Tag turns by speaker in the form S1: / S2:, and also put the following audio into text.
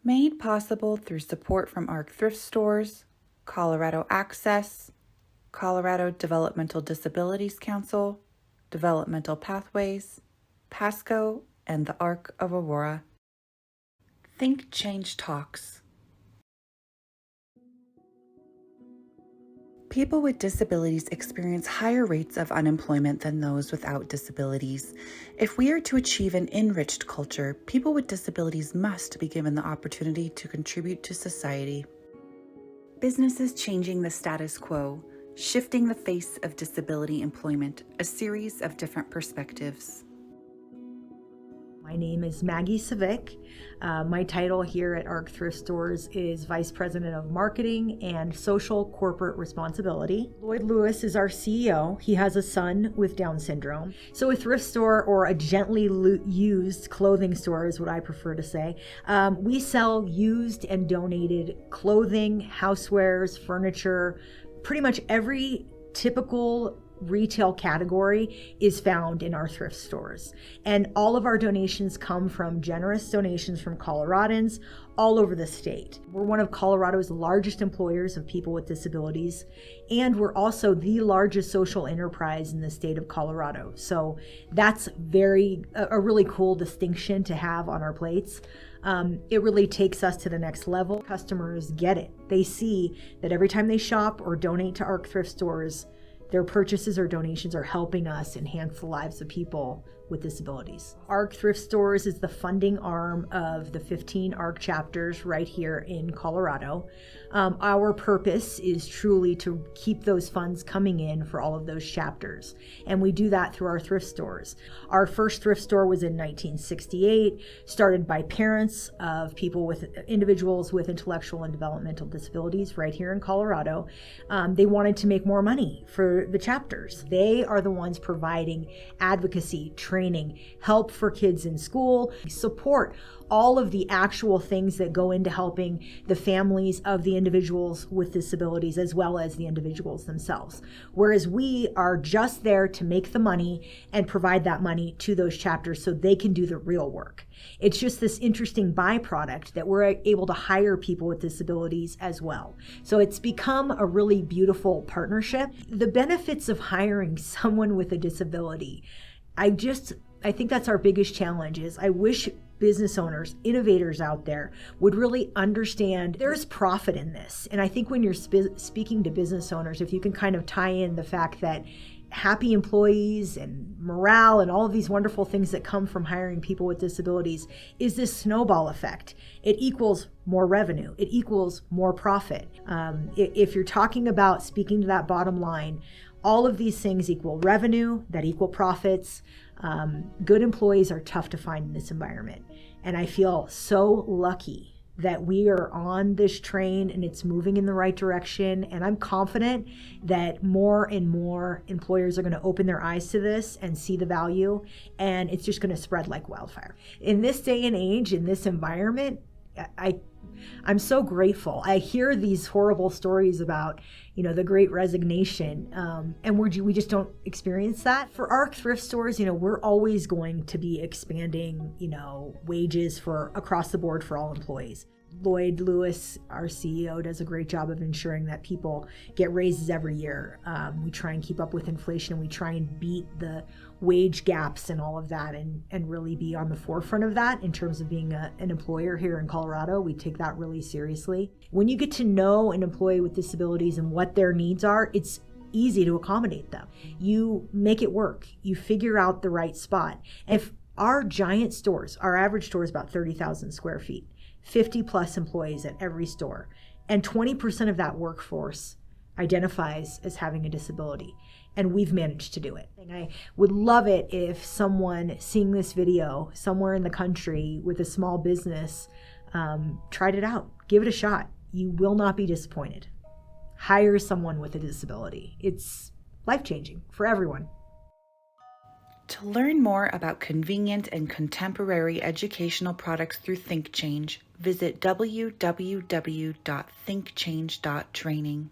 S1: Made possible through support from ARC Thrift Stores, Colorado Access, Colorado Developmental Disabilities Council, Developmental Pathways, PASCO, and the ARC of Aurora. Think Change Talks. People with disabilities experience higher rates of unemployment than those without disabilities. If we are to achieve an enriched culture, people with disabilities must be given the opportunity to contribute to society. Businesses changing the status quo, shifting the face of disability employment, a series of different perspectives.
S2: My name is Maggie Savick. My title here at ARC Thrift Stores is Vice President of Marketing and Social Corporate Responsibility. Lloyd Lewis is our CEO. He has a son with Down syndrome. So a thrift store, or a gently used clothing store is what I prefer to say. We sell used and donated clothing, housewares, furniture, pretty much every typical retail category is found in our thrift stores. And all of our donations come from generous donations from Coloradans all over the state. We're one of Colorado's largest employers of people with disabilities, and we're also the largest social enterprise in the state of Colorado. So that's a really cool distinction to have on our plates. It really takes us to the next level. Customers get it. They see that every time they shop or donate to ARC Thrift Stores, their purchases or donations are helping us enhance the lives of people with disabilities. ARC Thrift Stores is the funding arm of the 15 ARC chapters right here in Colorado. Our purpose is truly to keep those funds coming in for all of those chapters, and we do that through our thrift stores. Our first thrift store was in 1968, started by parents of individuals with intellectual and developmental disabilities right here in Colorado. They wanted to make more money for the chapters. They are the ones providing advocacy, training, help for kids in school, support, all of the actual things that go into helping the families of the individuals with disabilities as well as the individuals themselves. Whereas we are just there to make the money and provide that money to those chapters so they can do the real work. It's just this interesting byproduct that we're able to hire people with disabilities as well. So it's become a really beautiful partnership. The benefits of hiring someone with a disability, I think that's our biggest challenge. Is I wish business owners, innovators out there would really understand there's profit in this. And I think when you're speaking to business owners, if you can kind of tie in the fact that happy employees and morale and all of these wonderful things that come from hiring people with disabilities is this snowball effect. It equals more revenue. It equals more profit. If you're talking about speaking to that bottom line, all of these things equal revenue, that equal profits. Good employees are tough to find in this environment. And I feel so lucky that we are on this train and it's moving in the right direction. And I'm confident that more and more employers are going to open their eyes to this and see the value, and it's just going to spread like wildfire. In this day and age, in this environment, I'm so grateful. I hear these horrible stories about, the Great Resignation, and we just don't experience that. For ARC Thrift Stores, we're always going to be expanding, wages for across the board for all employees. Lloyd Lewis, our CEO, does a great job of ensuring that people get raises every year. We try and keep up with inflation. We try and beat the wage gaps and all of that, and really be on the forefront of that in terms of being an employer here in Colorado. We take that really seriously. When you get to know an employee with disabilities and what their needs are, it's easy to accommodate them. You make it work. You figure out the right spot. If our giant stores, our average store is about 30,000 square feet, 50 plus employees at every store, and 20% of that workforce identifies as having a disability, and we've managed to do it. I would love it if someone seeing this video somewhere in the country with a small business tried it out. Give it a shot. You will not be disappointed. Hire someone with a disability. It's life-changing for everyone.
S1: To learn more about convenient and contemporary educational products through ThinkChange, visit www.thinkchange.training.